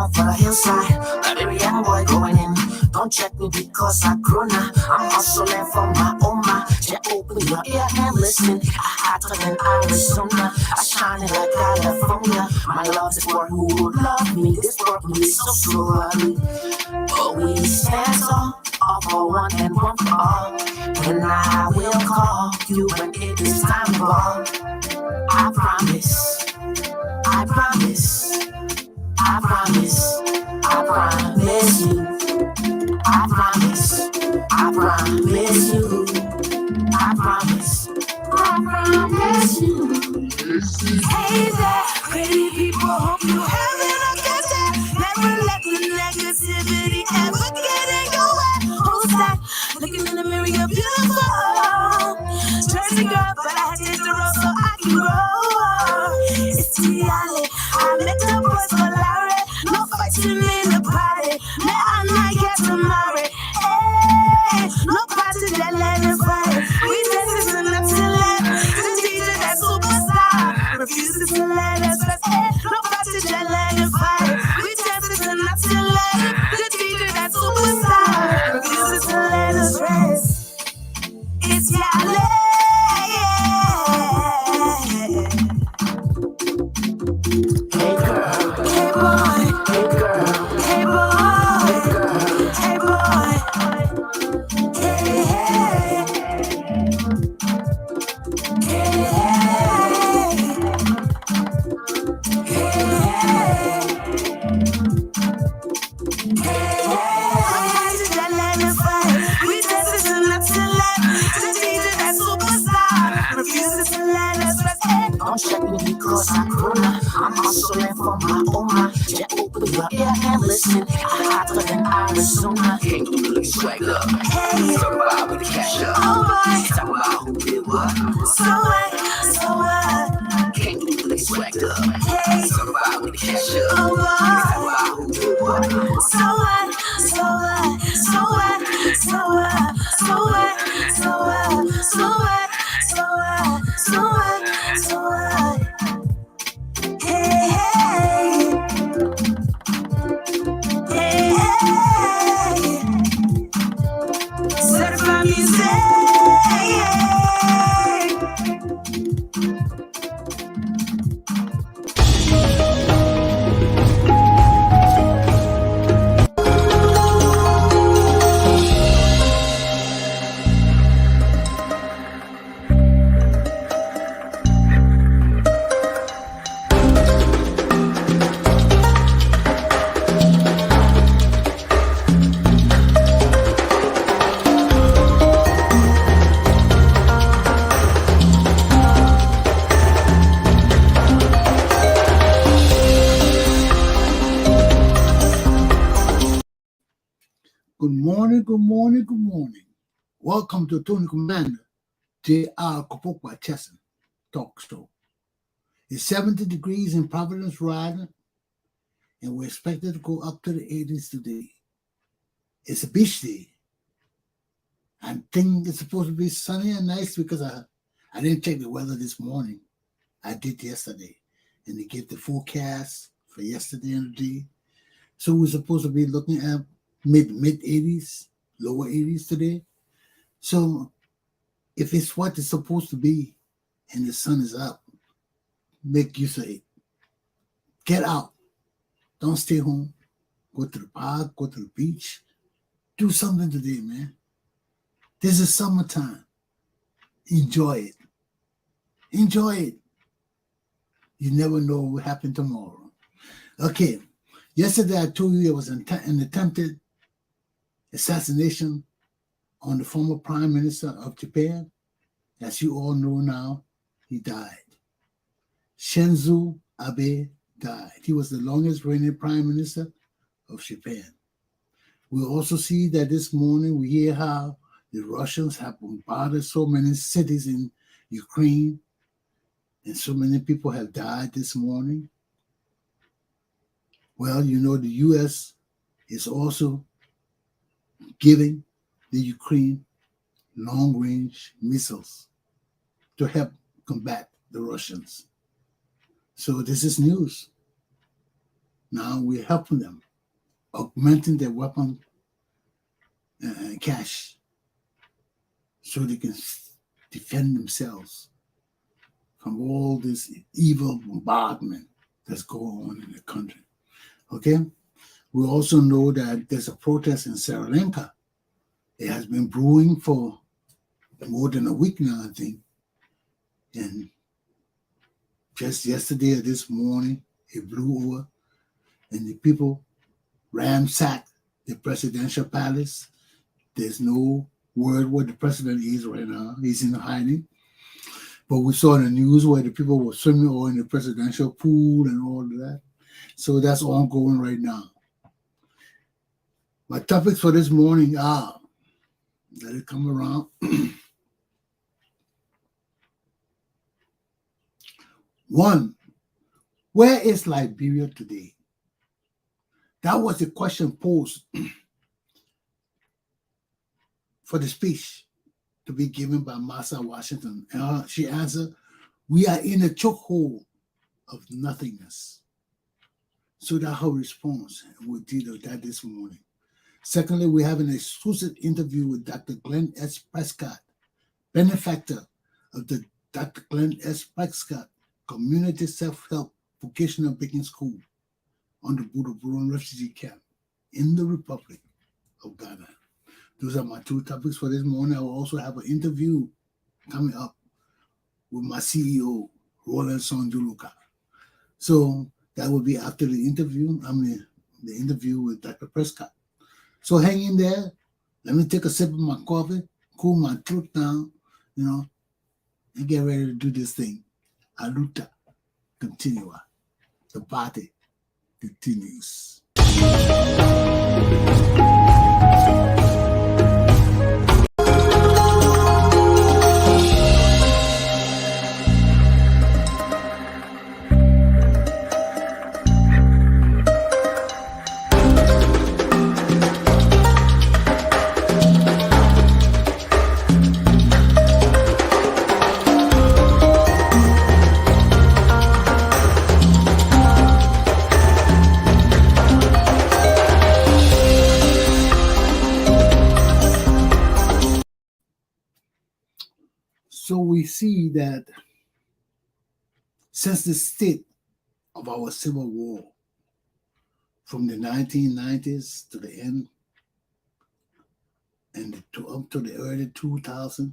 off a hillside. Liberian boy going in. Don't check me because I grown now. I'm hustling for my oma. Just open your ear and listen. I hotter than Arizona. I shining like California. My love is for who would love me. This work moves so slowly. But we stand tall, all for one and one for all. And I will call you when it is time to ball. I promise, I promise, I promise, I promise you. I promise, I promise you. I promise you. Hey there, pretty people, hope you having a good day. Never let the negativity ever get in your way. Who's that? Looking in the mirror, you're beautiful. Jersey girl, but I did the road so I can grow. It's Tiale, I met the boys for Larry. No fighting in the party. Man, I'm not yet to marry. Hey, no party that let us fight. We dance is enough to let the DJ that superstar refuses to let us rest. Hey, no party that let us fight. We dance is enough to let the DJ that superstar refuses to let us rest. It's Yale. Hey girl, hey boy, hey girl, hey boy, hey boy, hey hey, hey don't check me because I grown up. I'm hustling for my oma. Just open your ear and listen. I hotter than Arizona. Can't do the swag up. Hey, talk about with the cash up. Oh boy, talk about who did what. So what? Can't do the swag up. Hey, talk about with the cash up. Oh boy, talk about who did what. So what? So what? So what? So what? So what? So what? So what? So what? So what? So what? Hey, hey, hey, hey. Certified music. Good morning. Welcome to Tony Commander, J.R. Glapohkpa Chesson talk show. It's 70 degrees in Providence, Rhode Island, and we're expected to go up to the 80s today. It's a beach day. I think it's supposed to be sunny and nice because I didn't check the weather this morning. I did yesterday, and they gave the forecast for yesterday and today. So we're supposed to be looking at mid 80s, lower 80s today. So if it's what it's supposed to be and the sun is up, make use of it. Get out. Don't stay home. Go to the park, go to the beach. Do something today, man. This is summertime. Enjoy it. Enjoy it. You never know what will happen tomorrow. Okay. Yesterday I told you there was an attempted assassination on the former Prime Minister of Japan. As you all know now, he died. Shinzo Abe died. He was the longest reigning Prime Minister of Japan. We also see that this morning we hear how the Russians have bombarded so many cities in Ukraine, and so many people have died this morning. Well, you know, the U.S. is also giving the Ukraine long-range missiles to help combat the Russians. So this is news. Now we're helping them, augmenting their weapon cache so they can defend themselves from all this evil bombardment that's going on in the country. Okay? We also know that there's a protest in Sri Lanka. It has been brewing for more than a week now, I think. And just yesterday or this morning, it blew over, and the people ransacked the presidential palace. There's no word where the president is right now. He's in hiding. But we saw in the news where the people were swimming all in the presidential pool and all of that. So that's ongoing right now. My topics for this morning are, let it come around. One, where is Liberia today? That was the question posed for the speech to be given by Massa Washington. And she answered, we are in a chokehold of nothingness. So that's her response, and we deal with that this morning. Secondly, we have an exclusive interview with Dr. Glenn S. Prescod, benefactor of the Dr. Glenn S. Prescod Community Self-Help Vocational Baking School on the Buduburam refugee camp in the Republic of Ghana. Those are my two topics for this morning. I will also have an interview coming up with my CEO, Roland Sonjuluka. So that will be after the interview. The interview with Dr. Prescod. So hang in there. Let me take a sip of my coffee, cool my throat down, and get ready to do this thing. Aluta continua. The party continues. So we see that since the state of our Civil War, from the 1990s to the end, and up to the early 2000s,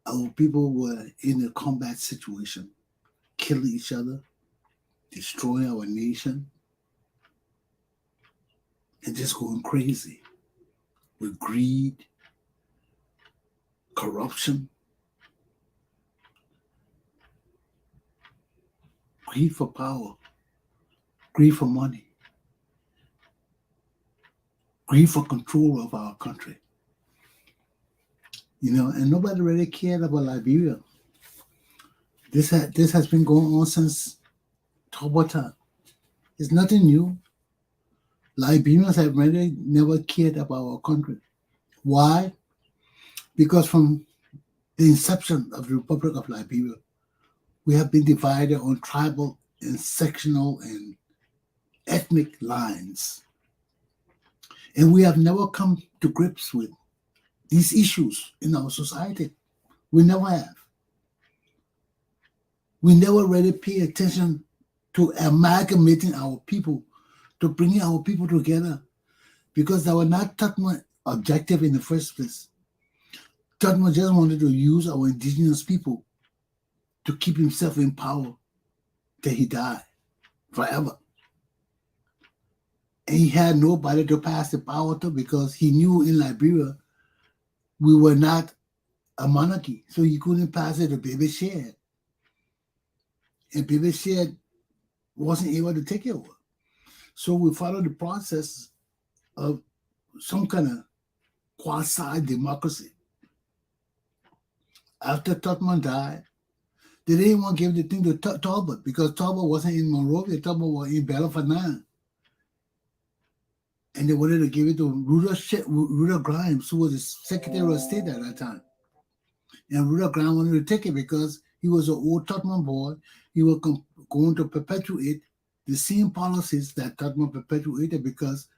our people were in a combat situation, killing each other, destroying our nation, and just going crazy with greed, corruption, greed for power, greed for money, greed for control of our country. And nobody really cared about Liberia. This has been going on since Turbo time. It's nothing new. Liberians have really never cared about our country. Why? Because from the inception of the Republic of Liberia, we have been divided on tribal and sectional and ethnic lines. And we have never come to grips with these issues in our society. We never have. We never really pay attention to amalgamating our people, to bringing our people together, because that was not Tutman's objective in the first place. Tutman just wanted to use our indigenous people to keep himself in power till he died forever. And he had nobody to pass the power to, because he knew in Liberia we were not a monarchy, so he couldn't pass it to Baby Shed. And Baby Shed wasn't able to take it over. So we followed the process of some kind of quasi-democracy. After Tutman died, they didn't want to give the thing to Talbot, because Talbot wasn't in Monrovia, Talbot was in Bellefontaine. And they wanted to give it to Rudolph Grimes, who was the Secretary of State at that time. And Rudolph Grimes wanted to take it because he was an old Tutman boy. he was going to perpetuate the same policies that Tubman perpetuated, because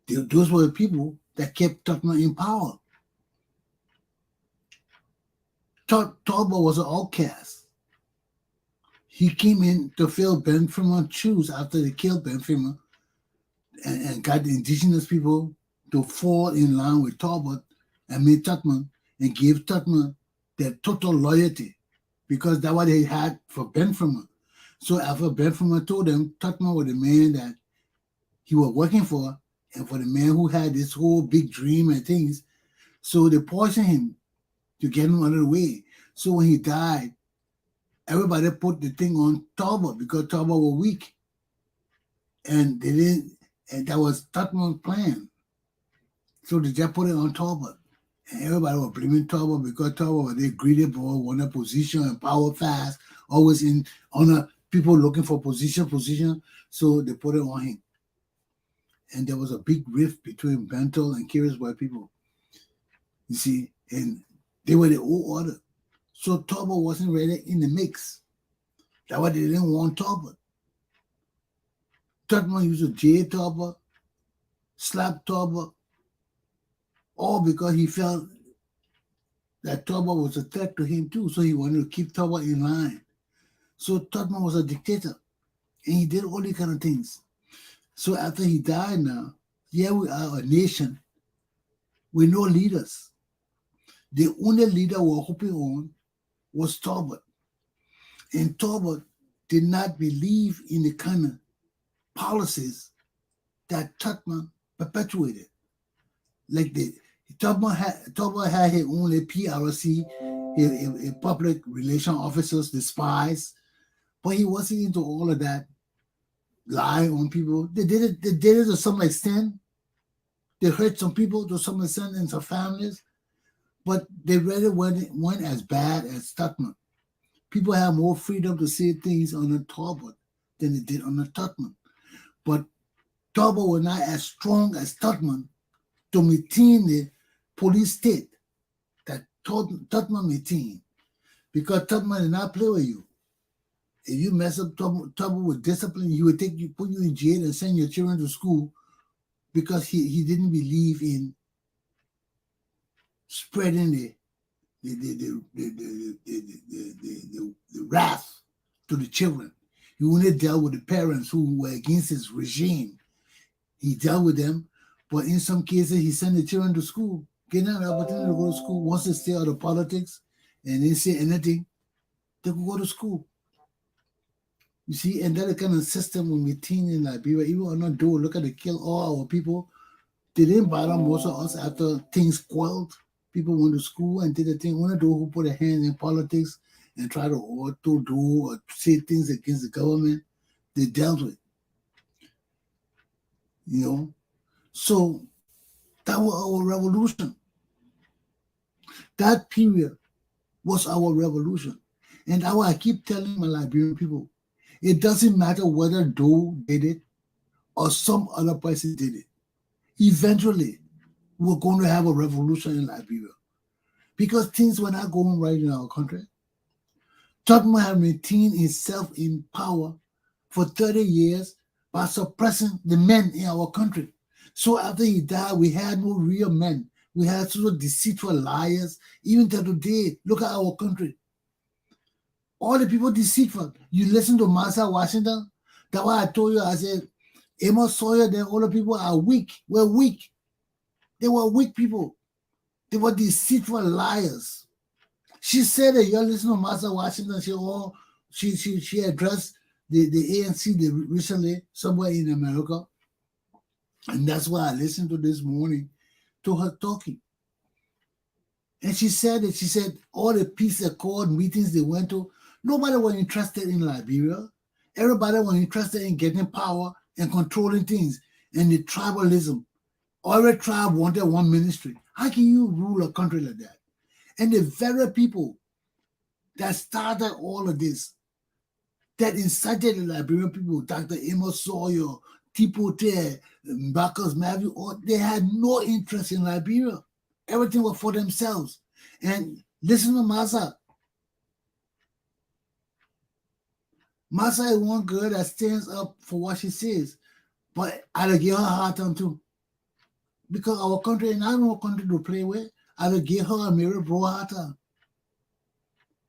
those were the people that kept Tubman in power. Tubman was an outcast. He came in to fill Ben Fremont's shoes after they killed Ben Fremont, and got the indigenous people to fall in line with Talbot and made Tubman, and gave Tubman their total loyalty, because that's what they had for Ben Fremont. So after Ben Fremont told them Tubman was the man that he was working for, and for the man who had this whole big dream and things, so they poisoned him to get him out of the way. So when he died, everybody put the thing on Talbot, because Talbot was weak. And they didn't, and that was Tubman's plan. So they just put it on Talbot. And everybody was blaming Talbot, because Talbot was a greedy boy, wanted position and power fast, always in honor, people looking for position. So they put it on him. And there was a big rift between Bentall and Curious White people. You see, and they were the old order. So Talbot wasn't really in the mix. That's why they didn't want Talbot. Tubman used to jail Talbot, slap Talbot, all because he felt that Talbot was a threat to him too. So he wanted to keep Talbot in line. So Tubman was a dictator, and he did all these kind of things. So after he died now, here we are, a nation with no leaders. The only leader we were hoping on was Talbot. And Talbot did not believe in the kind of policies that Tubman perpetuated. Like Tubman had his own PRC, a public relation officers, the spies, but he wasn't into all of that. Lying on people. They did it to some extent. They hurt some people to some extent and some families, but they really weren't as bad as Tubman. People have more freedom to say things on a Talbot than they did on a Tubman. But Talbot was not as strong as Tubman to maintain the police state that Tubman maintained, because Tubman did not play with you. If you mess up Tubman with discipline, he would put you in jail and send your children to school, because he didn't believe in spreading the wrath to the children. He only dealt with the parents who were against his regime. He dealt with them, but in some cases he sent the children to school, getting an opportunity to go to school. Once they stay out of politics and didn't say anything, they could go to school. You see, and that kind of system we maintain in Liberia, even on our door, look at the kill all our people. They didn't bother most of us after things quelled. People went to school and did the thing. One of those who put a hand in politics and try to do or say things against the government, they dealt with. You know? So that was our revolution. That period was our revolution. And that's why I keep telling my Liberian people, it doesn't matter whether Doe did it or some other person did it. Eventually, we're going to have a revolution in Liberia, because things were not going right in our country. Tubman had maintained himself in power for 30 years by suppressing the men in our country. So after he died, we had no real men. We had sort of deceitful liars. Even till today, look at our country. All the people deceitful. You listen to Massa Washington. That's why I told you, I said, Amos Sawyer, then all the people are weak. We're weak. They were weak people. They were deceitful liars. She said that you're listening to Massa Washington. She addressed the ANC recently somewhere in America. And that's why I listened to this morning to her talking. And she said all the peace accord meetings they went to, nobody was interested in Liberia. Everybody was interested in getting power and controlling things. And the tribalism. Every tribe wanted one ministry. How can you rule a country like that? And the very people that started all of this, that incited the Liberian people, Dr. Amos Sawyer, Tipo Te, Marcus Matthew, they had no interest in Liberia. Everything was for themselves. And listen to Massa. Massa is one girl that stands up for what she says, but I'll give her a hard time too. Because our country is not no country to play with. I'll give her a mirror, bro, hard time.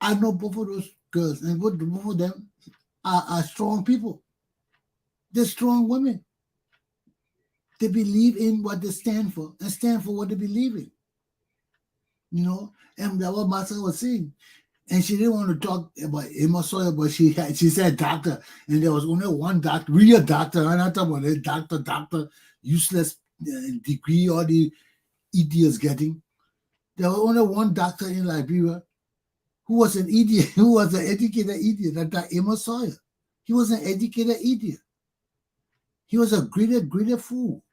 I know both of those girls, and both of them are strong people. They're strong women. They believe in what they stand for and stand for what they believe in. You know, and that's what Massa was saying. And she didn't want to talk about Emma Sawyer, but she said doctor, and there was only one doctor, real doctor. I'm not talking about a doctor, useless degree all the idiots getting. There was only one doctor in Liberia who was an idiot, who was an educated idiot. That Emma Sawyer. He was an educated idiot. He was a greater fool.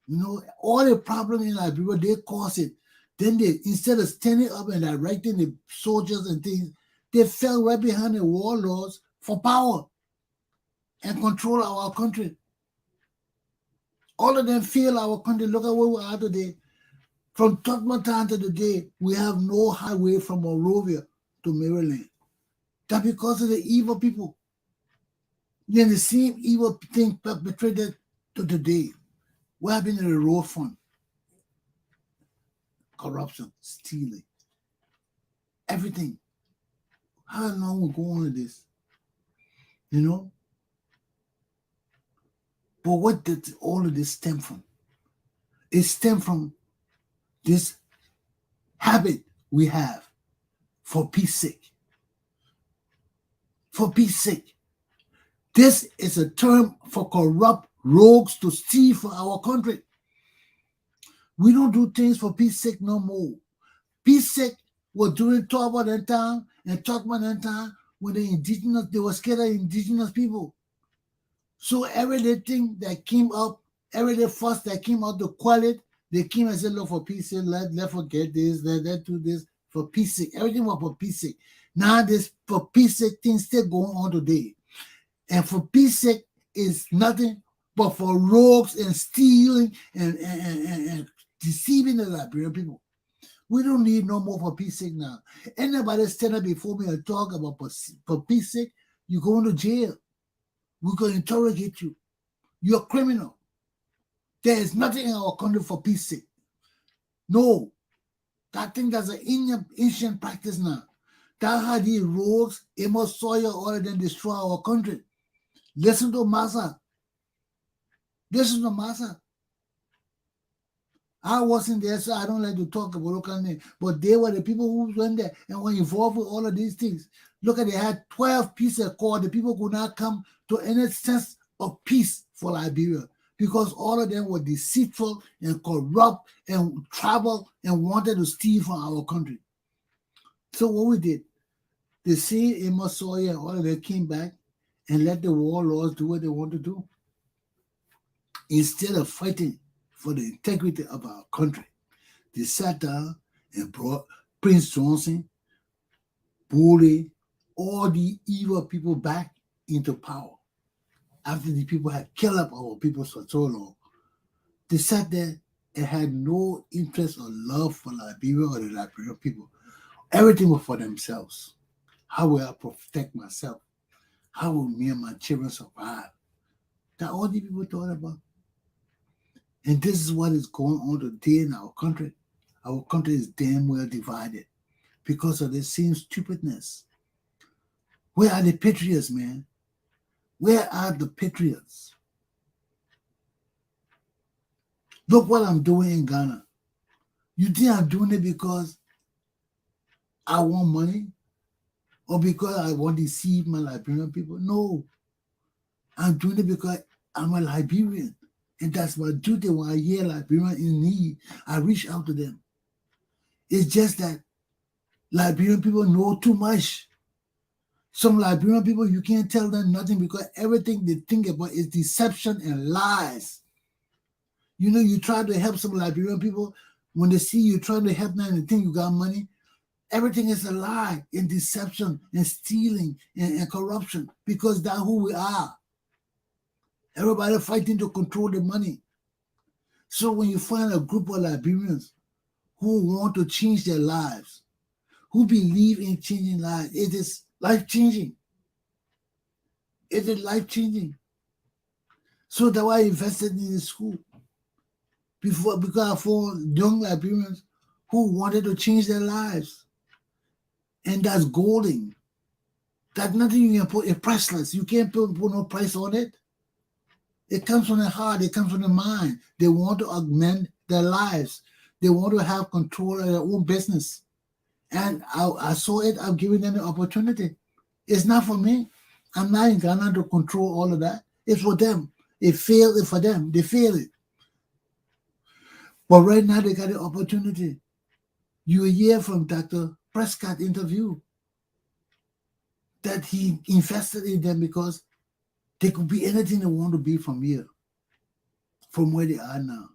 You know, all the problem in Liberia, they caused it. Then they, instead of standing up and directing the soldiers and things, they fell right behind the warlords for power and control our country. All of them fail our country. Look at where we are today. From Tottenham to today, we have no highway from Monrovia to Maryland. That's because of the evil people. Then the same evil thing perpetrated to today. What happened to the road fund? Corruption, stealing, everything. How long will go on with this? You know? But what did all of this stem from? It stemmed from this habit we have for peace sake. For peace sake. This is a term for corrupt rogues to steal for our country. We don't do things for peace sake no more. Peace sake was during Toba that time and Tokman that time when they were scared of indigenous people. So everything that came up, every fuss that came out to quell it, they came and said, look, for peace sake, let's forget this, let's do this for peace sake. Everything was for peace sake. Now this for peace sake things still going on today. And for peace sake is nothing but for rogues and stealing and deceiving the Liberian people. We don't need no more for peace sake now. Anybody stand up before me and talk about for peace sake, you're going to jail. We're going to interrogate you. You're a criminal. There is nothing in our country for peace sake. No. I think that's an ancient practice now. That's how these rogues, Emma Sawyer, all of them destroy our country. Listen to Massa. Listen to Massa. I wasn't there, so I don't like to talk about local names. But they were the people who went there and were involved with all of these things. Look at, they had 12 peace accords. The people could not come to any sense of peace for Liberia because all of them were deceitful and corrupt and traveled and wanted to steal from our country. So what we did, the same Emma Sawyer and all of them came back and let the warlords do what they want to do. Instead of fighting for the integrity of our country, they sat down and brought Prince Johnson, Bully, all the evil people back into power. After the people had killed up our people for so long, they sat there and had no interest or love for Liberia or the Liberian people. Everything was for themselves. How will I protect myself? How will me and my children survive? That's all the people thought about. And this is what is going on today in our country. Our country is damn well divided because of the same stupidness. Where are the patriots, man? Where are the patriots? Look what I'm doing in Ghana. You think I'm doing it because I want money or because I want to deceive my Liberian people? No. I'm doing it because I'm a Liberian. And that's my duty. When I hear Liberian in need, I reach out to them. It's just that Liberian people know too much. Some Liberian people, you can't tell them nothing because everything they think about is deception and lies. You know, you try to help some Liberian people, when they see you trying to help them and they think you got money, everything is a lie and deception and stealing and corruption because that's who we are. Everybody fighting to control the money. So when you find a group of Liberians who want to change their lives, who believe in changing lives, it is life-changing. It is life-changing. So that's why I invested in the school. Because I found young Liberians who wanted to change their lives. And that's golden. That's nothing you can put, it's priceless. You can't put no price on it. It comes from the heart, it comes from the mind. They want to augment their lives. They want to have control of their own business. And I saw it, I've given them the opportunity. It's not for me. I'm not in Ghana to control all of that. It's for them. It failed for them. They failed it. But right now they got the opportunity. You hear from Dr. Prescod interview that he invested in them because they could be anything they want to be from here, from where they are now.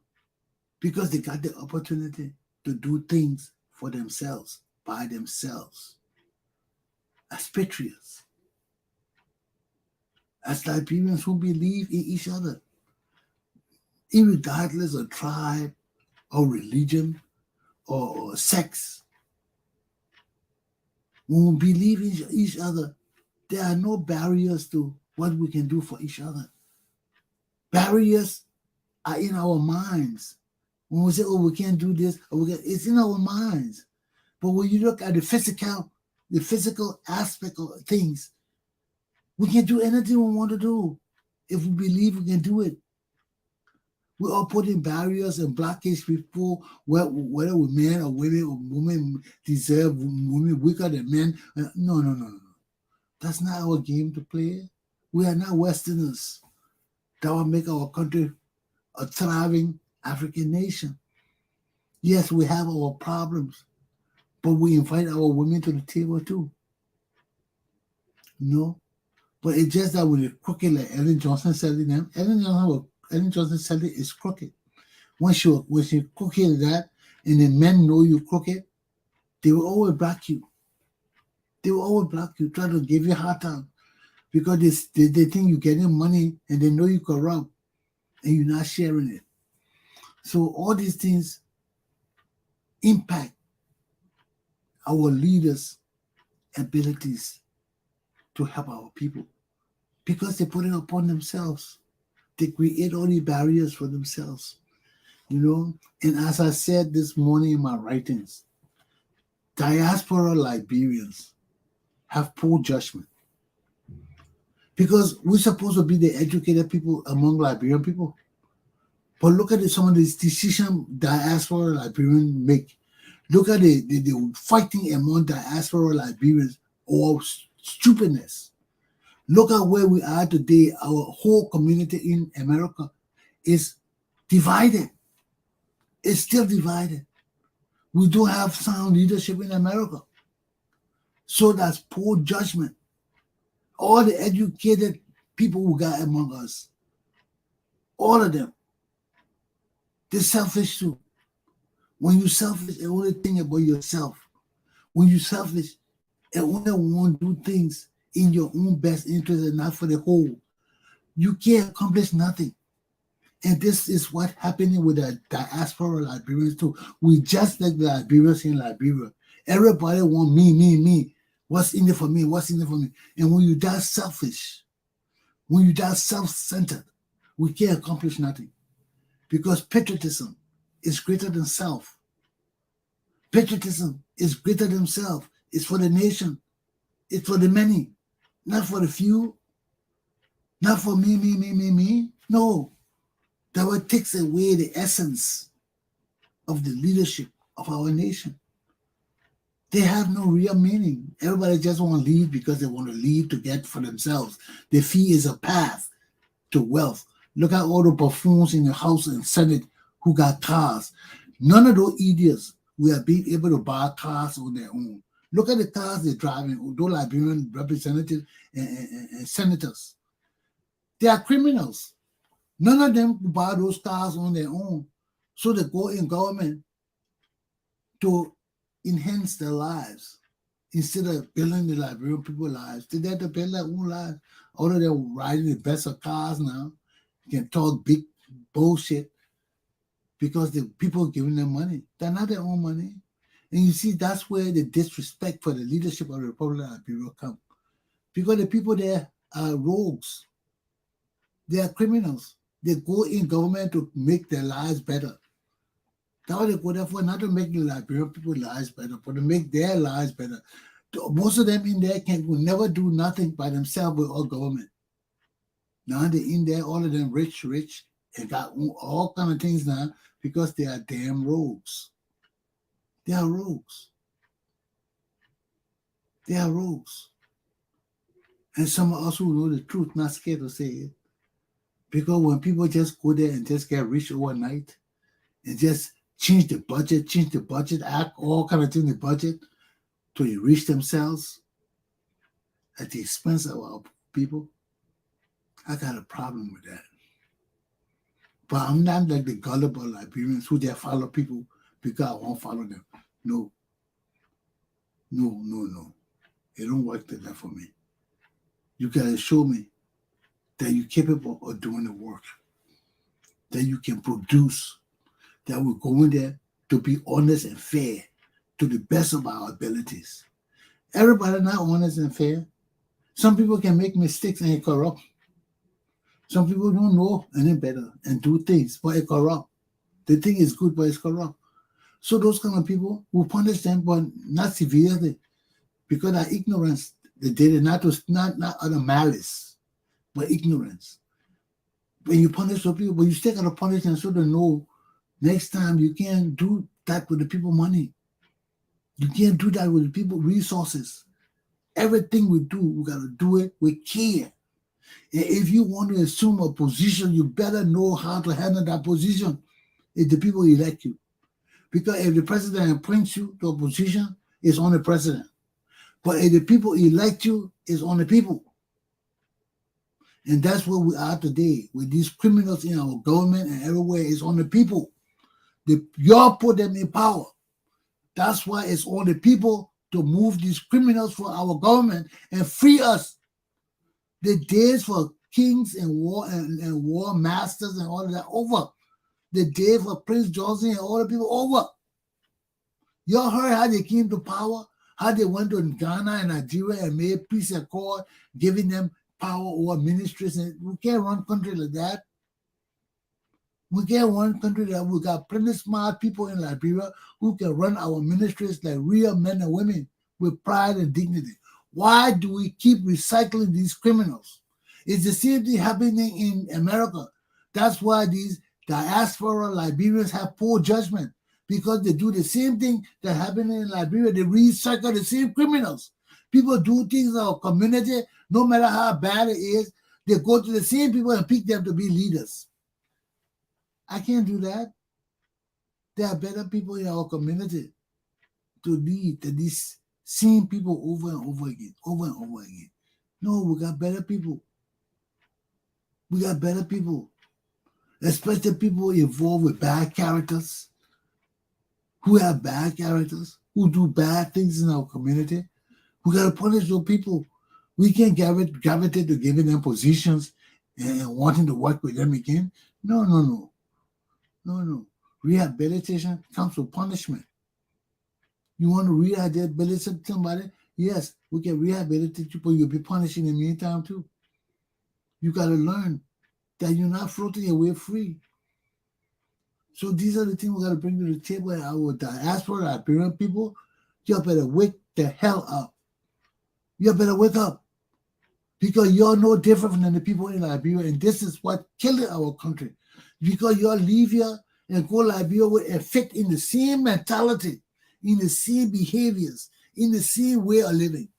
Because they got the opportunity to do things for themselves, by themselves. As patriots. As Liberians who believe in each other. Irregardless of tribe or religion or sex. When we believe in each other, there are no barriers to what we can do for each other. Barriers are in our minds. When we say, oh, we can't do this, it's in our minds. But when you look at the physical aspect of things, we can do anything we want to do if we believe we can do it. We are putting barriers and blockage before whether we're men or women deserve women weaker than men. No. That's not our game to play. We are not Westerners. That will make our country a thriving African nation. Yes, we have our problems, but we invite our women to the table too. No, but it's just that when it's crooked, like Ellen Johnson said it, Ellen Johnson said it is crooked. When she crooked that, and the men know you crooked, they will always block you. They will always block you, try to give you a hard time because they think you're getting money and they know you corrupt and you're not sharing it. So all these things impact our leaders' abilities to help our people because they put it upon themselves. They create all these barriers for themselves, And as I said this morning in my writings, diaspora Liberians have poor judgment because we're supposed to be the educated people among Liberian people. But look at some of these decisions diaspora Liberians make. Look at the fighting among diaspora Liberians or stupidness. Look at where we are today. Our whole community in America is divided. It's still divided. We don't have sound leadership in America. So that's poor judgment. All the educated people who got among us, all of them, they're selfish too. When you're selfish, you only think about yourself. When you're selfish, you only want to do things in your own best interest and not for the whole. You can't accomplish nothing. And this is what's happening with the diaspora Liberians too. We just like the Liberians in Liberia. Everybody want me. What's in it for me? What's in it for me? And when you die selfish, when you die self-centered, we can't accomplish nothing. Because patriotism is greater than self. Patriotism is greater than self. It's for the nation. It's for the many. Not for the few. Not for me. No. That what takes away the essence of the leadership of our nation. They have no real meaning. Everybody just want to lead because they want to lead to get for themselves. The fee is a path to wealth. Look at all the buffoons in the House and Senate who got cars. None of those idiots will be able to buy cars on their own. Look at the cars they're driving, those Liberian representatives and senators. They are criminals. None of them buy those cars on their own. So they go in government to enhance their lives instead of building the Liberian people's lives. They have to build their own lives. Although they're riding the best of cars now, you can talk big bullshit because the people giving them money. They're not their own money. And you see, that's where the disrespect for the leadership of the Republic of Liberia comes. Because the people there are rogues. They are criminals. They go in government to make their lives better. That's what they go there for, not to make the Liberian people's lives better, but to make their lives better. Most of them in there will never do nothing by themselves with all government. Now they're in there, all of them rich, and got all kind of things now because they are damn rogues. They are rogues. They are rogues. And some of us who know the truth, not scared to say it. Because when people just go there and just get rich overnight and just change the budget, act all kind of things in the budget to enrich themselves at the expense of our people, I got a problem with that. But I'm not like the gullible Liberians who just follow people because I won't follow them. No. It don't work like that for me. You got to show me that you're capable of doing the work, that you can produce, that we're going there to be honest and fair to the best of our abilities. Everybody not honest and fair. Some people can make mistakes and corrupt. Some people don't know any better and do things, but it's corrupt. The thing is good, but it's corrupt. So those kind of people, we punish them, but not severely, because of ignorance. They did it not out of malice, but ignorance. When you punish those people, but you still got to punish them so they know next time you can't do that with the people money. You can't do that with the people resources. Everything we do, we got to do it with care. And if you want to assume a position, you better know how to handle that position if the people elect you. Because if the president appoints you to a position, it's on the president. But if the people elect you, it's on the people. And that's where we are today, with these criminals in our government and everywhere. It's on the people. Y'all put them in power. That's why it's on the people to move these criminals from our government and free us. The days for kings and war masters and all of that over. The day for Prince Johnson and all the people over. Y'all heard how they came to power, how they went to Ghana and Nigeria and made peace accord, giving them power over ministries. And we can't run country like that. We can't run country that we got plenty smart people in Liberia who can run our ministries like real men and women with pride and dignity. Why do we keep recycling these criminals? It's the same thing happening in America. That's why these diaspora Liberians have poor judgment, because they do the same thing that happened in Liberia. They recycle the same criminals. People do things in our community, no matter how bad it is, they go to the same people and pick them to be leaders. I can't do that. There are better people in our community to lead than these same people over and over again. No, we got better people. We got better people, especially people involved with bad characters, who have bad characters, who do bad things in our community. We got to punish those people. We can't gravitate to giving them positions and wanting to work with them again. No. Rehabilitation comes with punishment. You want to rehabilitate somebody? Yes, we can rehabilitate you, but you'll be punished in the meantime too. You got to learn that you're not floating away free. So these are the things we got to bring to the table. And our diaspora, Liberian people, you better wake the hell up. You better wake up. Because you're no different than the people in Liberia. And this is what killed our country. Because you leave here and go Liberia with a fit in the same mentality, in the same behaviors, in the same way of living.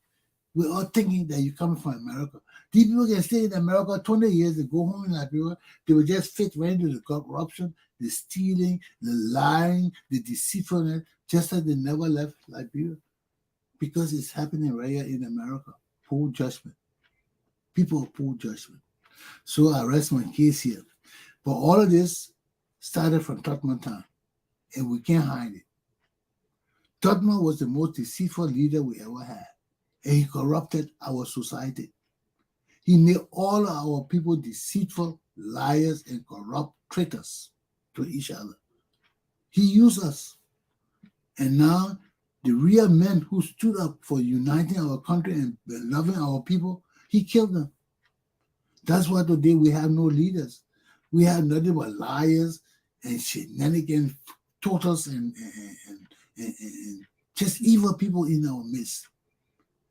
We're all thinking that you're coming from America. These people can stay in America 20 years, they go home in Liberia, they will just fit right into the corruption, the stealing, the lying, the deceitfulness, just like they never left Liberia. Because it's happening right here in America. Poor judgment. People of poor judgment. So I rest my case here. But all of this started from Tubman time, and we can't hide it. Tubman was the most deceitful leader we ever had, and he corrupted our society. He made all our people deceitful, liars, and corrupt traitors to each other. He used us. And now, the real men who stood up for uniting our country and loving our people, he killed them. That's why today we have no leaders. We have nothing but liars and shenanigans, totals, and just evil people in our midst.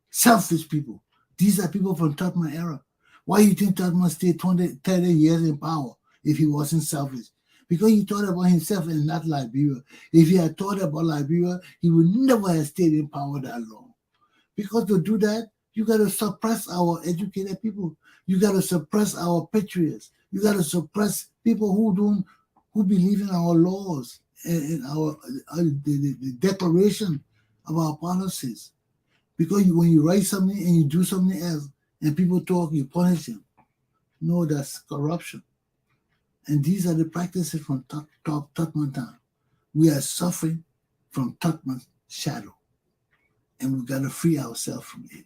Selfish people. These are people from Tubman era. Why do you think Tubman stayed 20, 30 years in power if he wasn't selfish? Because he thought about himself and not Liberia. If he had thought about Liberia, he would never have stayed in power that long. Because to do that, you got to suppress our educated people. You got to suppress our patriots. You got to suppress people who believe in our laws and the declaration of our policies. Because when you write something and you do something else and people talk, you punish them. No, that's corruption. And these are the practices from Tubman time. We are suffering from Tubman's shadow. And we got to free ourselves from it.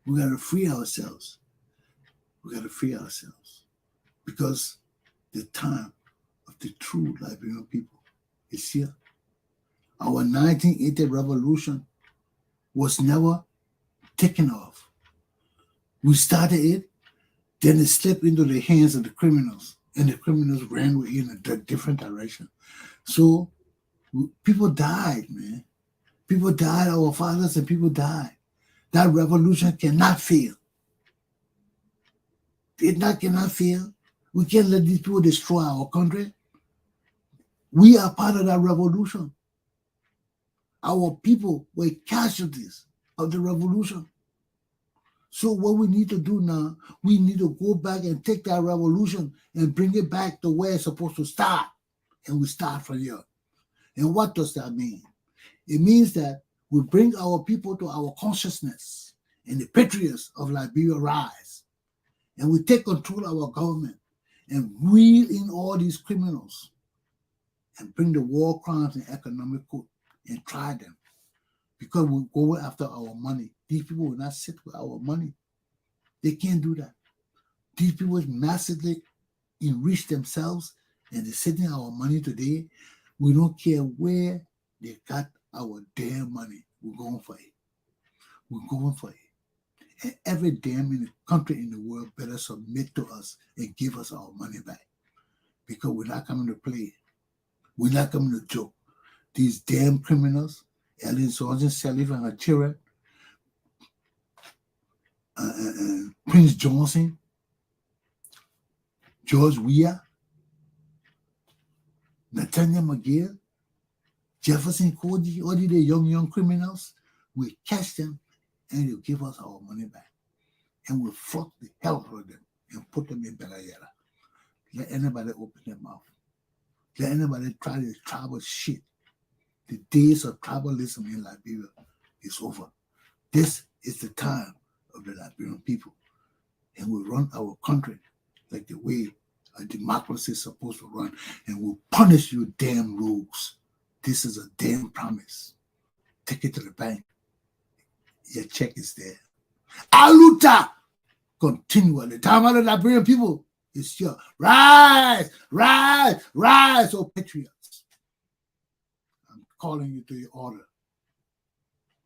We got to free ourselves. We got to free ourselves. Because the time of the true Liberian people is here. Our 1980 revolution was never taken off. We started it, then it slipped into the hands of the criminals, and the criminals ran in a different direction. So people died, man. People died, our fathers and people died. That revolution cannot fail. It cannot fail. We can't let these people destroy our country. We are part of that revolution. Our people were casualties of the revolution. So what we need to do now, we need to go back and take that revolution and bring it back to where it's supposed to start. And we start from here. And what does that mean? It means that we bring our people to our consciousness and the patriots of Liberia rise. And we take control of our government and reel in all these criminals and bring the war crimes and economic code and try them. Because we go after our money. These people will not sit with our money. They can't do that. These people massively enrich themselves and they're sitting our money today. We don't care where they got our damn money. We're going for it. We're going for it. And every damn in the country in the world better submit to us and give us our money back. Because we're not coming to play. We're not coming to joke. These damn criminals, Ellen Sorensen, Salif and her children, Prince Johnson, George Weah, Nathaniel McGill, Jefferson Cody, all these young criminals, we catch them and they'll give us our money back. And we'll fuck the hell out of them and put them in Belayera. Let anybody open their mouth. Let anybody try this tribal shit. The days of tribalism in Liberia is over. This is the time of the Liberian people. And we'll run our country like the way a democracy is supposed to run. And we'll punish you damn rogues. This is a damn promise. Take it to the bank. Your check is there. Aluta! Continually. The time of the Liberian people is here. Rise! Rise! Rise, oh patriots. I'm calling you to your order.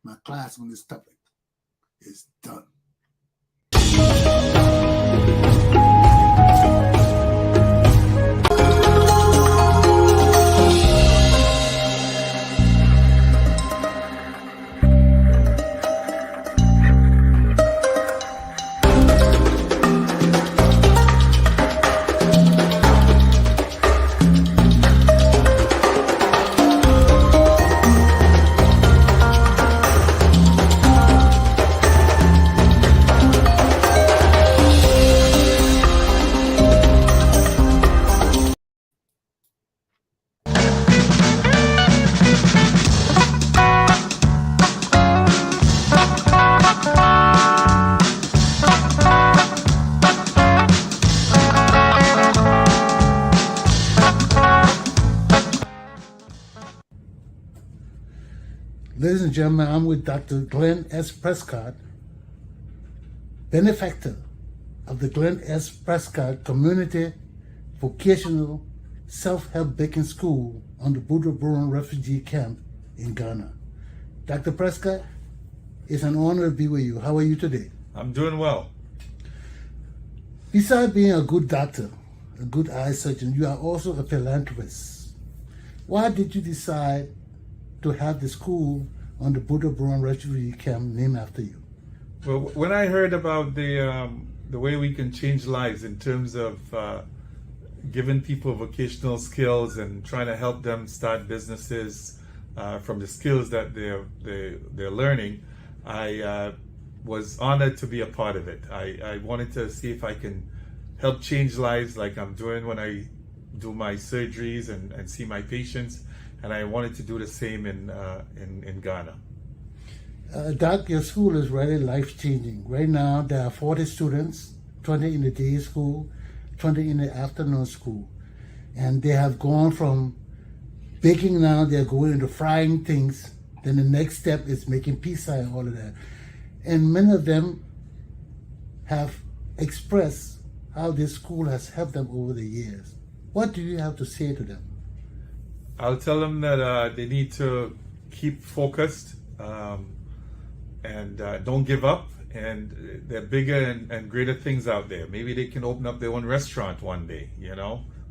My class on this topic is done. Ladies and gentlemen, I'm with Dr. Glenn S. Prescod, benefactor of the Glenn S. Prescod Community Vocational Self-Help Baking School on the Buduburam Refugee Camp in Ghana. Dr. Prescod, it's an honor to be with you. How are you today? I'm doing well. Besides being a good doctor, a good eye surgeon, you are also a philanthropist. Why did you decide to have the school on the Buduburam refugee camp named after you? Well, when I heard about the way we can change lives in terms of giving people vocational skills and trying to help them start businesses from the skills that they're learning, I was honored to be a part of it. I wanted to see if I can help change lives like I'm doing when I do my surgeries and see my patients, and I wanted to do the same in Ghana. Doc, your school is really life-changing. Right now, there are 40 students, 20 in the day school, 20 in the afternoon school. And they have gone from baking now, they're going into frying things. Then the next step is making pizza and all of that. And many of them have expressed how this school has helped them over the years. What do you have to say to them? I'll tell them that they need to keep focused and don't give up. And there are bigger and greater things out there. Maybe they can open up their own restaurant one day,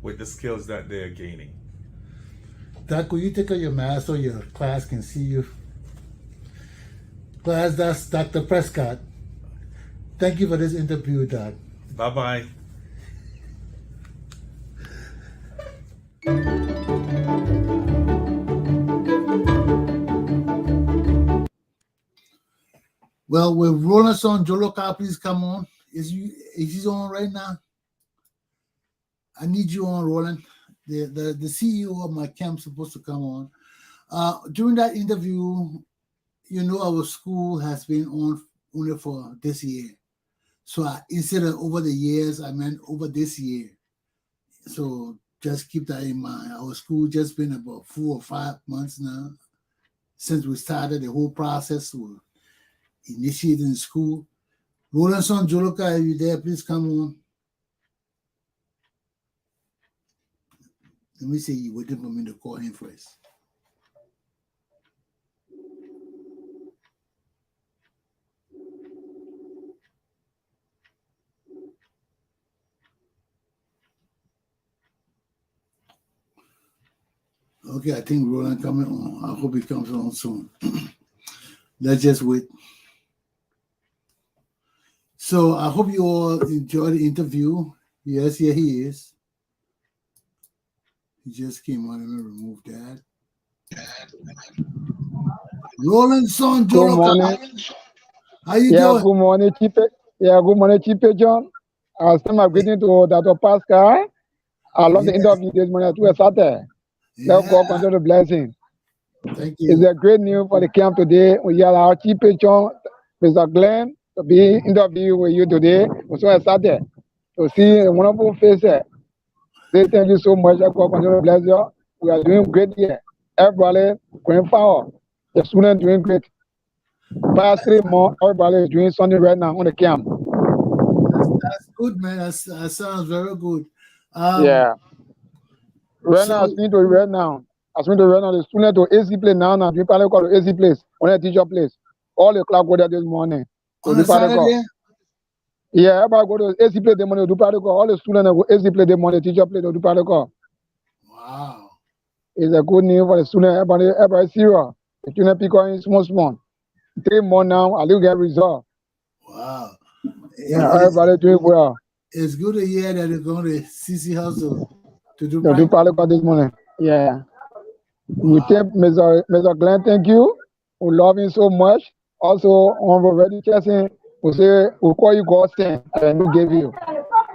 with the skills that they're gaining. Doc, will you take out your mask so your class can see you? Class, that's Dr. Prescod. Thank you for this interview, Doc. Bye-bye. Well, will Roland Son Joloka please come on? Is he on right now? I need you on, Roland. The CEO of my camp is supposed to come on. During that interview, our school has been on only for this year. So instead of over the years, I meant over this year. So just keep that in mind. Our school just been about 4 or 5 months now since we started the whole process. We initiated in school. Roland Son Joloka, are you there? Please come on. Let me see, you waiting for me to call him first. Okay, I think Roland coming on. I hope he comes on soon. Let's just wait. So I hope you all enjoyed the interview. Yes, here he is. He just came on. Let me remove that. Roland Son Joloka. How you doing? Good morning, Chief. Good morning, Chief John. I'll send my greeting to Dr. Pascal. I love the interview this morning. To Saturday. Let God continue the blessing. Thank you. It's a great news for the camp today. We have our Chief John, Mr. Glenn, to be interviewed with you today. We're so excited to see a wonderful face. Say thank you so much. Let God continue to bless you. We are doing great here. Everybody going forward. The students doing great. Past 3 months, everybody is doing something right now on the camp. That's good, man. That sounds very good. Right now, I speak to you right now. The student to AC place now. You probably call the AC place, on a teacher place. All the class go there this morning. On a Saturday? Yeah, everybody go to AC place this morning. Do probably call. All the students go AC place this morning. Teacher place do probably call. Wow. It's a good news for the student. Everybody serious. The student pick on small. 3 months now, I will get result. Wow. Everybody doing well. It's good to hear that they're going to CC House to do practical this morning. Yeah. Wow. We thank Mr. Glenn, thank you. We love him so much. Also, on Refugee Chesson, we say we call you God sent and we give you.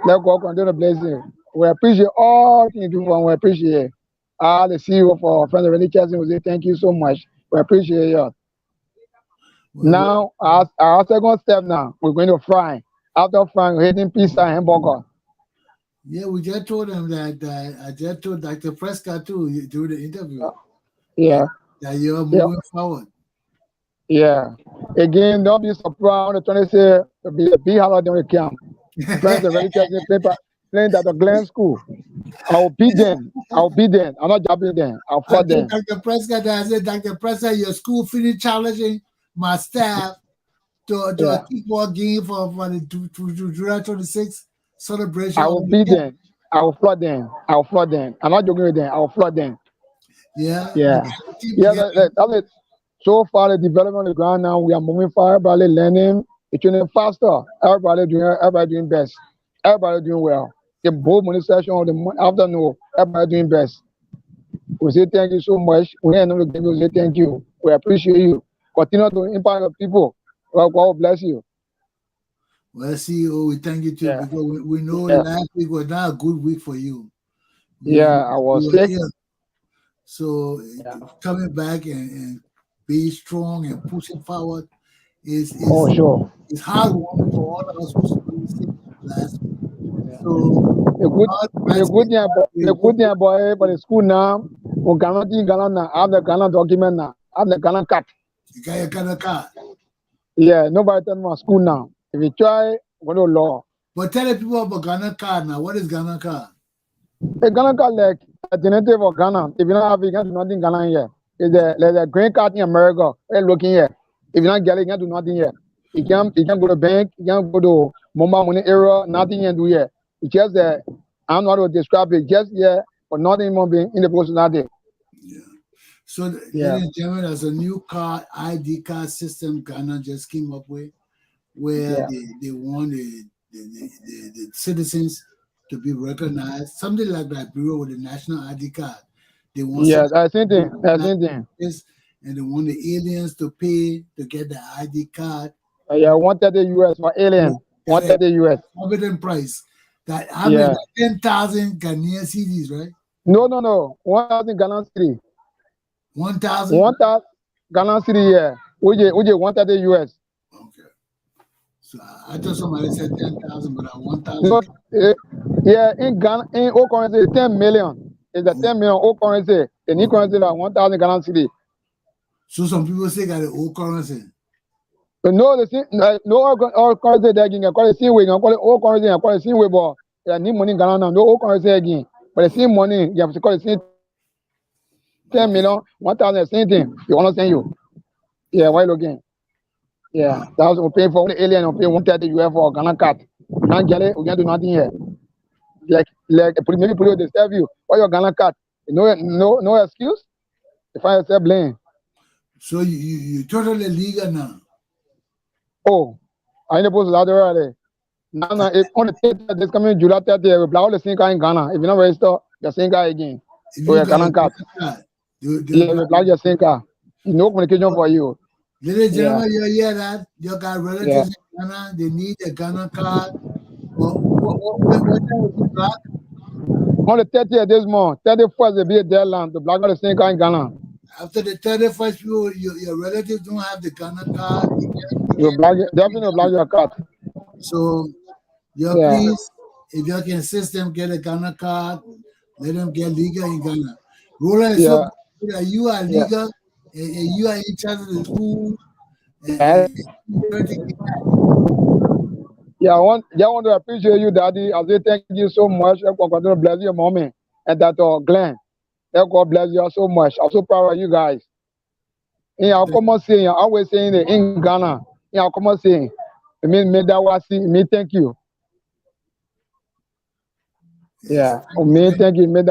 Let God continue to bless you. We appreciate all things you do and we appreciate all the CEO for friends of Refugee Chesson. We say thank you so much. We appreciate you. Now, our second step now, we're going to fry. After frying, we're hitting pizza and hamburger. Yeah, we just told them that I just told Dr. Prescod too during the interview. That you're moving forward. Yeah. Again, don't be surprised. I'm trying to say it'll be a big holiday on the camp. Friends are ready to playing at the Glen School. I'll be there. I'm not jumping there. I'll fight them. Dr. Prescod, I said, Dr. Prescod, your school finished challenging my staff to a kickball game for the July 26th. celebration. I will be there. I will flood them. I will flood them. I'm not joking with them. I will flood them. Yeah. Yeah. Yeah, that's it. So far, the development on the ground now, we are moving far. Everybody learning. It's doing faster. Everybody doing best. Everybody doing well. The bold money session of the afternoon, everybody doing best. We say thank you so much. We ain't able to give you say thank you. We appreciate you. Continue to impact the people. God bless you. Well, CEO, we thank you too, Yeah. because we know Yeah. last week was not a good week for you. Yeah, I was You were sick. ill. So coming back and be strong and pushing forward is sure. it's hard one for all of us who's been sick last week. So The good thing about it, but the school now, we cannot think Ghana now. I have the Ghana document now. I have the Ghana card. you got your Ghana card. Yeah, nobody tell me school now. If you try, go to law. But tell the people about Ghana card now. What is Ghana card? A Ghana card like alternative of Ghana. If you don't have it, you can't do nothing in Ghana here. It's a green card in America. Hey, looking here. If you don't get it, you can't do nothing here. You can't go to bank, you can't go to mobile money area, nothing you can do here. It's just that I'm not going to describe it just here, but nothing more being in the post nothing. Yeah. So, ladies and gentlemen, there's a new card, ID card system Ghana just came up with, where they want the citizens to be recognized, something like Liberia with the national ID card. They want that's same thing. And they want the aliens to pay to get the ID card. 130 US for alien. 130 US. Exorbitant price. That I mean 10,000 Ghanaian CDs, right? No. 1,000 Ghana city. 1,000? 1,000 Ghana city, yeah. Which is 130 US. Okay. So I thought somebody said 10,000, but I 1,000. No, in Ghana, in old currency, 10 million. It's a 10 million old currency. The new currency is 1,000 Ghana city. So some people say got the old currency. But no, all currency that again. Call it same way. Call it old currency. Call it same way, but you need money in Ghana now. No old currency again. But the same money, you have to call it same 10 million, 1,000, same thing. You understand you? Yeah, why looking? Yeah, that's what we pay for the alien. We pay 130 US for Ghana card. We can't get it. We can't do nothing here. Like maybe people they serve you. Why your Ghana card? No excuse. If I say blame. So you totally legal now. Oh, I ain't supposed to lie already. Now, if on the 30th, this coming July 30th, we blow all the same guy in Ghana. If you're not registered, the same guy again. So your Ghana card. We blow your same car. No communication for you. Ladies and gentlemen, you hear that? You got relatives in Ghana. They need a Ghana card. What time will you block? On the 30th this month, 31st will be a deadline to block all the same guy in Ghana. After the 31st, people, your relatives don't have the Ghana card. You definitely block your card. So, please, if you can assist them get a Ghana card, let them get legal in Ghana. Roland is so good that you are legal and you are in charge of the school. I want to appreciate you, Daddy. I say thank you so much. God continue to bless your mommy and that Glenn. God bless you so much. I'm so proud of you guys. I'll come on saying, always saying it in Ghana. I'll come on saying, it means me thank you. Yeah, me thank you, me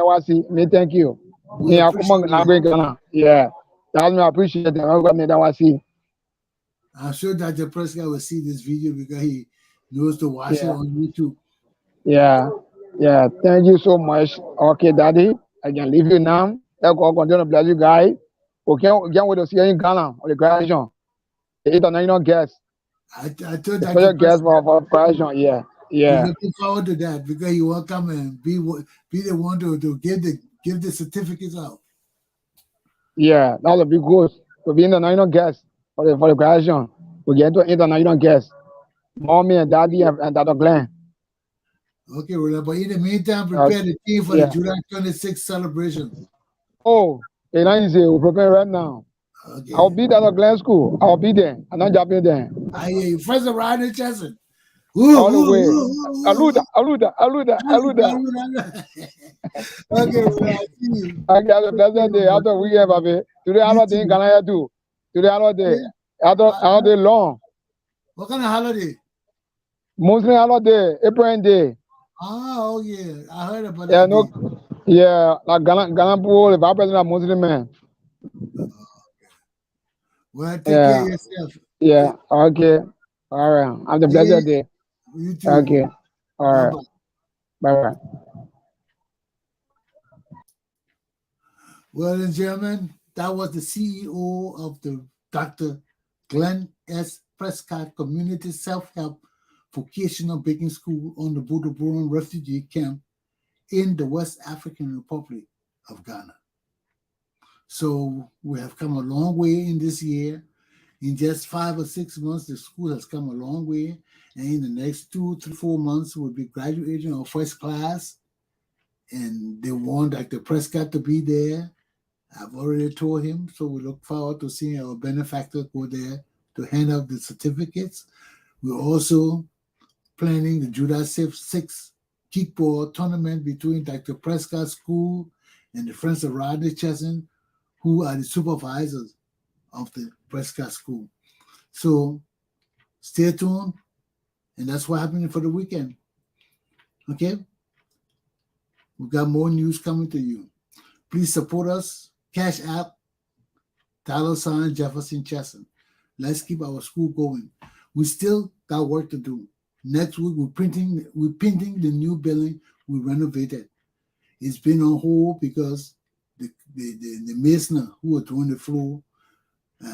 thank you. I'll come on Ghana. Yeah, that's me appreciate it. I'm sure Dr. Prescod will see this video because he knows to watch it on YouTube. Yeah, thank you so much. Okay, Daddy, I can leave you now. God continue to bless you guys. We can't wait to see you in Ghana on the graduation. The international guest. I told that special guest for graduation. Yeah. We're looking forward to that because you will come and be the one to give the certificates out. Yeah, that was a big goal to be international guest for the graduation. We get to international guest. Mommy and Daddy and Dr. Glenn. Okay, well, but in the meantime, prepare the team for the July 26th celebration. Oh, it's not easy. We're preparing right now. Okay. I'll be at the Glen School. I'll be there. I'm not jumping there. I hear you. First around in Chesson. All the way. Aluda. Okay, well, I see you. I got a pleasant day after weekend, baby. Today, holiday in Ghana too. Today, holiday. Holiday long. What kind of holiday? Muslim holiday, April Day. Oh yeah, I heard about Yeah, that. no, Day. yeah, like Ghana people, the vice president are Muslim man. Well, take care Yeah, of yourself. yeah, okay. All right. Have a Take care. blessed day. You too. Okay. All Bye right. bye. Bye bye. Well, and gentlemen, that was the CEO of the Dr. Glenn S. Prescod Community Self-Help Vocational Baking School on the Buduburam refugee camp in the West African Republic of Ghana. So we have come a long way in this year. In just 5 or 6 months, the school has come a long way. And in the next 2, 3, 4 months, we'll be graduating our first class. And they want Dr. Prescott to be there. I've already told him, so we look forward to seeing our benefactor go there to hand out the certificates. We're also planning the Judah 6 kickball tournament between Dr. Prescott's school and the Friends of Rodney Chesson, who are the supervisors of the Prescott school. So stay tuned, and that's what happening for the weekend. Okay? We've got more news coming to you. Please support us. Cash App, $ Jefferson Chesson. Let's keep our school going. We still got work to do. Next week, we're painting the new building we renovated. It's been on hold because the masoner who was doing the floor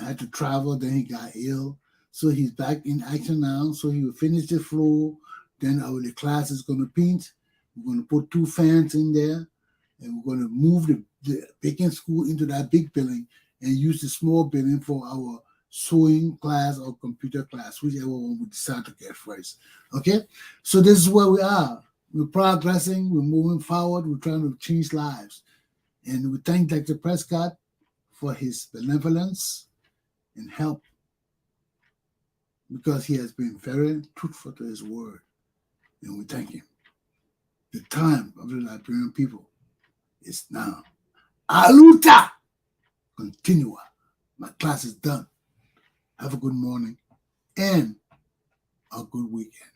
had to travel, then he got ill. So he's back in action now. So he will finish the floor. Then the class is going to paint. We're going to put 2 fans in there. And we're going to move the baking school into that big building and use the small building for our sewing class or computer class, whichever one we decide to get first. Okay? So this is where we are. We're progressing. We're moving forward. We're trying to change lives. And we thank Dr. Prescott for his benevolence and help because he has been very truthful to his word. And we thank him. The time of the Liberian people is now. Aluta! Continua. My class is done. Have a good morning and a good weekend.